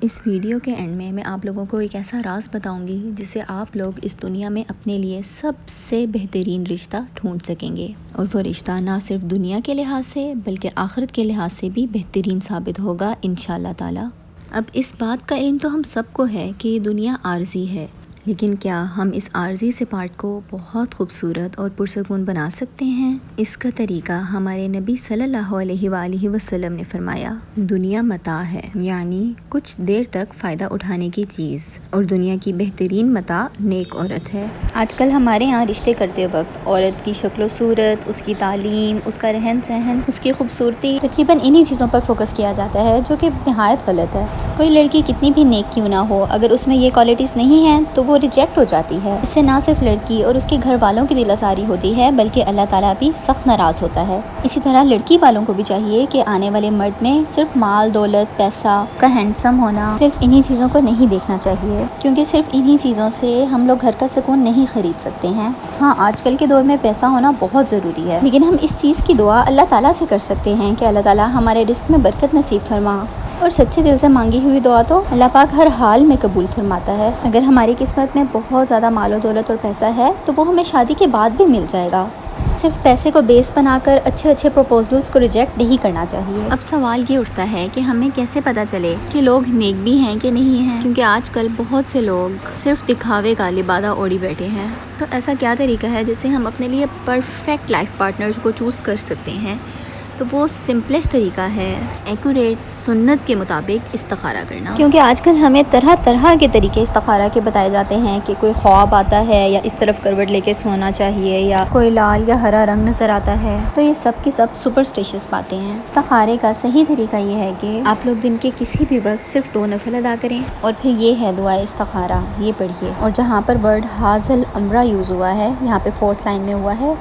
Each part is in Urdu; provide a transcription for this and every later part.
اس ویڈیو کے اینڈ میں آپ لوگوں کو ایک ایسا راز بتاؤں گی جسے آپ لوگ اس دنیا میں اپنے لیے سب سے بہترین رشتہ ڈھونڈ سکیں گے، اور وہ رشتہ نہ صرف دنیا کے لحاظ سے بلکہ آخرت کے لحاظ سے بھی بہترین ثابت ہوگا انشاءاللہ تعالی۔ اب اس بات کا علم تو ہم سب کو ہے کہ یہ دنیا عارضی ہے، لیکن کیا ہم اس عارضی سے پارٹ کو بہت خوبصورت اور پرسکون بنا سکتے ہیں؟ اس کا طریقہ ہمارے نبی صلی اللہ علیہ وآلہ وسلم نے فرمایا، دنیا متاع ہے، یعنی کچھ دیر تک فائدہ اٹھانے کی چیز، اور دنیا کی بہترین متاع نیک عورت ہے۔ آج کل ہمارے یہاں رشتے کرتے وقت عورت کی شکل و صورت، اس کی تعلیم، اس کا رہن سہن، اس کی خوبصورتی، تقریباً انہی چیزوں پر فوکس کیا جاتا ہے، جو کہ نہایت غلط ہے۔ کوئی لڑکی کتنی بھی نیک کیوں نہ ہو، اگر اس میں یہ کوالٹیز نہیں ہیں تو وہ ریجیکٹ ہو جاتی ہے۔ اس سے نہ صرف لڑکی اور اس کے گھر والوں کی دل آزاری ہوتی ہے بلکہ اللہ تعالیٰ بھی سخت ناراض ہوتا ہے۔ اسی طرح لڑکی والوں کو بھی چاہیے کہ آنے والے مرد میں صرف مال، دولت، پیسہ کا ہینڈسم ہونا، صرف انہی چیزوں کو نہیں دیکھنا چاہیے، کیونکہ صرف انہی چیزوں سے ہم لوگ گھر کا سکون نہیں خرید سکتے ہیں۔ ہاں، آج کل کے دور میں پیسہ ہونا بہت ضروری ہے، لیکن ہم اس چیز کی دعا اللہ تعالیٰ سے کر سکتے ہیں کہ اللہ تعالیٰ ہمارے رزق میں برکت نصیب فرما، اور سچے دل سے مانگی ہوئی دعا تو اللہ پاک ہر حال میں قبول فرماتا ہے۔ اگر ہماری قسمت میں بہت زیادہ مال و دولت اور پیسہ ہے تو وہ ہمیں شادی کے بعد بھی مل جائے گا۔ صرف پیسے کو بیس بنا کر اچھے پروپوزلز کو ریجیکٹ نہیں کرنا چاہیے۔ اب سوال یہ اٹھتا ہے کہ ہمیں کیسے پتہ چلے کہ لوگ نیک بھی ہیں کہ نہیں ہیں، کیونکہ آج کل بہت سے لوگ صرف دکھاوے کا لبادہ اوڑھی بیٹھے ہیں۔ تو ایسا کیا طریقہ ہے جس سے ہم اپنے لیے پرفیکٹ لائف پارٹنر کو چوز کر سکتے ہیں؟ تو وہ سمپلسٹ طریقہ ہے ایکوریٹ سنت کے مطابق استخارہ کرنا، کیونکہ آج کل ہمیں طرح طرح کے طریقے استخارہ کے بتائے جاتے ہیں کہ کوئی خواب آتا ہے یا اس طرف کروٹ لے کے سونا چاہیے، یا کوئی لال یا ہرا رنگ نظر آتا ہے، تو یہ سب کی سب سپرسٹیشس باتیں ہیں۔ استخارے کا صحیح طریقہ یہ ہے کہ آپ لوگ دن کے کسی بھی وقت صرف 2 نفل ادا کریں، اور پھر یہ ہے دعائے استخارہ، یہ پڑھیے، اور جہاں پر ورڈ حاصل امرہ یوز ہوا ہے، یہاں پہ 4th لائن میں ہوا ہے،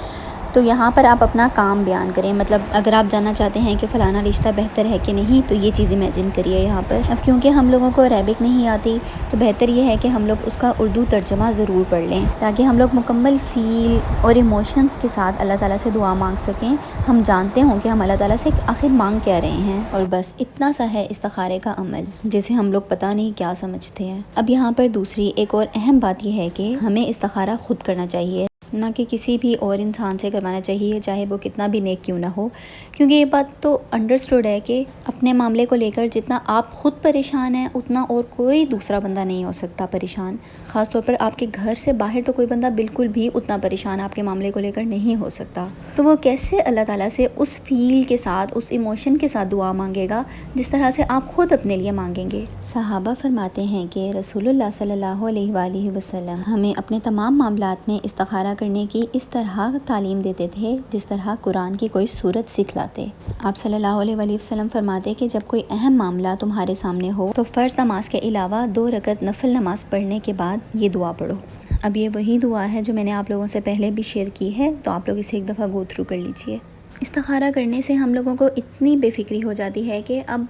تو یہاں پر آپ اپنا کام بیان کریں۔ مطلب اگر آپ جاننا چاہتے ہیں کہ فلانا رشتہ بہتر ہے کہ نہیں، تو یہ چیز امیجن کریے یہاں پر۔ اب کیونکہ ہم لوگوں کو عربک نہیں آتی، تو بہتر یہ ہے کہ ہم لوگ اس کا اردو ترجمہ ضرور پڑھ لیں، تاکہ ہم لوگ مکمل فیل اور ایموشنز کے ساتھ اللہ تعالیٰ سے دعا مانگ سکیں، ہم جانتے ہوں کہ ہم اللہ تعالیٰ سے آخر مانگ کیا رہے ہیں۔ اور بس اتنا سا ہے استخارے کا عمل، جسے ہم لوگ پتہ نہیں کیا سمجھتے ہیں۔ اب یہاں پر دوسری ایک اور اہم بات یہ ہے کہ ہمیں استخارہ خود کرنا چاہیے، نہ کہ کسی بھی اور انسان سے کروانا چاہیے، چاہے وہ کتنا بھی نیک کیوں نہ ہو، کیونکہ یہ بات تو انڈرسٹوڈ ہے کہ اپنے معاملے کو لے کر جتنا آپ خود پریشان ہیں اتنا اور کوئی دوسرا بندہ نہیں ہو سکتا پریشان۔ خاص طور پر آپ کے گھر سے باہر تو کوئی بندہ بالکل بھی اتنا پریشان آپ کے معاملے کو لے کر نہیں ہو سکتا، تو وہ کیسے اللہ تعالیٰ سے اس فیل کے ساتھ، اس ایموشن کے ساتھ دعا مانگے گا جس طرح سے آپ خود اپنے لیے مانگیں گے۔ صحابہ فرماتے ہیں کہ رسول اللہ صلی اللہ علیہ وآلہ وسلم ہمیں اپنے تمام معاملات میں استخارہ کرنے کی اس طرح تعلیم دیتے تھے جس طرح قرآن کی کوئی سورت سکھلاتے۔ آپ صلی اللہ علیہ وآلہ وسلم فرماتے کہ جب کوئی اہم معاملہ تمہارے سامنے ہو تو فرض نماز کے علاوہ 2 رکعت نفل نماز پڑھنے کے بعد یہ دعا پڑھو۔ اب یہ وہی دعا ہے جو میں نے آپ لوگوں سے پہلے بھی شیئر کی ہے، تو آپ لوگ اسے ایک دفعہ گو تھرو کر لیجئے۔ استخارہ کرنے سے ہم لوگوں کو اتنی بے فکری ہو جاتی ہے کہ اب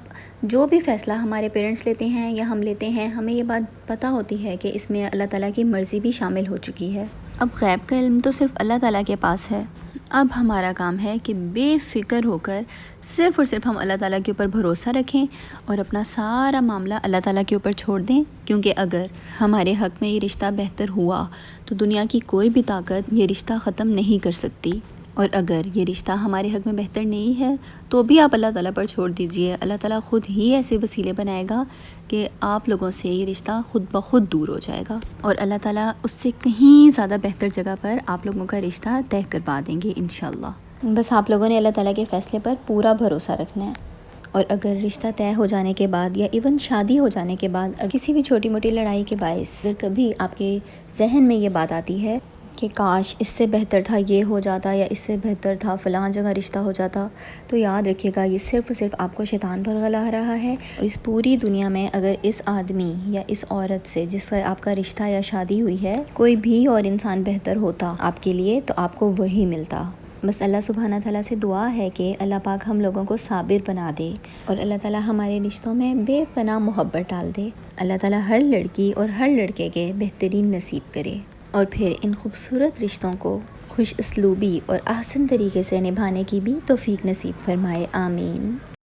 جو بھی فیصلہ ہمارے پیرنٹس لیتے ہیں یا ہم لیتے ہیں، ہمیں یہ بات پتہ ہوتی ہے کہ اس میں اللہ تعالیٰ کی مرضی بھی شامل ہو چکی ہے۔ اب غیب کا علم تو صرف اللہ تعالیٰ کے پاس ہے۔ اب ہمارا کام ہے کہ بے فکر ہو کر صرف اور صرف ہم اللہ تعالیٰ کے اوپر بھروسہ رکھیں اور اپنا سارا معاملہ اللہ تعالیٰ کے اوپر چھوڑ دیں، کیونکہ اگر ہمارے حق میں یہ رشتہ بہتر ہوا تو دنیا کی کوئی بھی طاقت یہ رشتہ ختم نہیں کر سکتی، اور اگر یہ رشتہ ہمارے حق میں بہتر نہیں ہے تو بھی آپ اللہ تعالیٰ پر چھوڑ دیجئے۔ اللہ تعالیٰ خود ہی ایسے وسیلے بنائے گا کہ آپ لوگوں سے یہ رشتہ خود بخود دور ہو جائے گا، اور اللہ تعالیٰ اس سے کہیں زیادہ بہتر جگہ پر آپ لوگوں کا رشتہ طے کروا دیں گے انشاءاللہ۔ بس آپ لوگوں نے اللہ تعالیٰ کے فیصلے پر پورا بھروسہ رکھنا ہے، اور اگر رشتہ طے ہو جانے کے بعد یا ایون شادی ہو جانے کے بعد کسی بھی چھوٹی موٹی لڑائی کے باعث اگر کبھی آپ کے ذہن میں یہ بات آتی ہے کہ کاش اس سے بہتر تھا یہ ہو جاتا، یا اس سے بہتر تھا فلاں جگہ رشتہ ہو جاتا، تو یاد رکھیے گا یہ صرف اور صرف آپ کو شیطان بھرگلا رہا ہے، اور اس پوری دنیا میں اگر اس آدمی یا اس عورت سے جس سے آپ کا رشتہ یا شادی ہوئی ہے کوئی بھی اور انسان بہتر ہوتا آپ کے لیے تو آپ کو وہی ملتا۔ بس اللہ سبحانہ تعالیٰ سے دعا ہے کہ اللہ پاک ہم لوگوں کو صابر بنا دے، اور اللہ تعالیٰ ہمارے رشتوں میں بے پناہ محبت ڈال دے۔ اللہ تعالیٰ ہر لڑکی اور ہر لڑکے کے بہترین نصیب کرے، اور پھر ان خوبصورت رشتوں کو خوش اسلوبی اور احسن طریقے سے نبھانے کی بھی توفیق نصیب فرمائے، آمین۔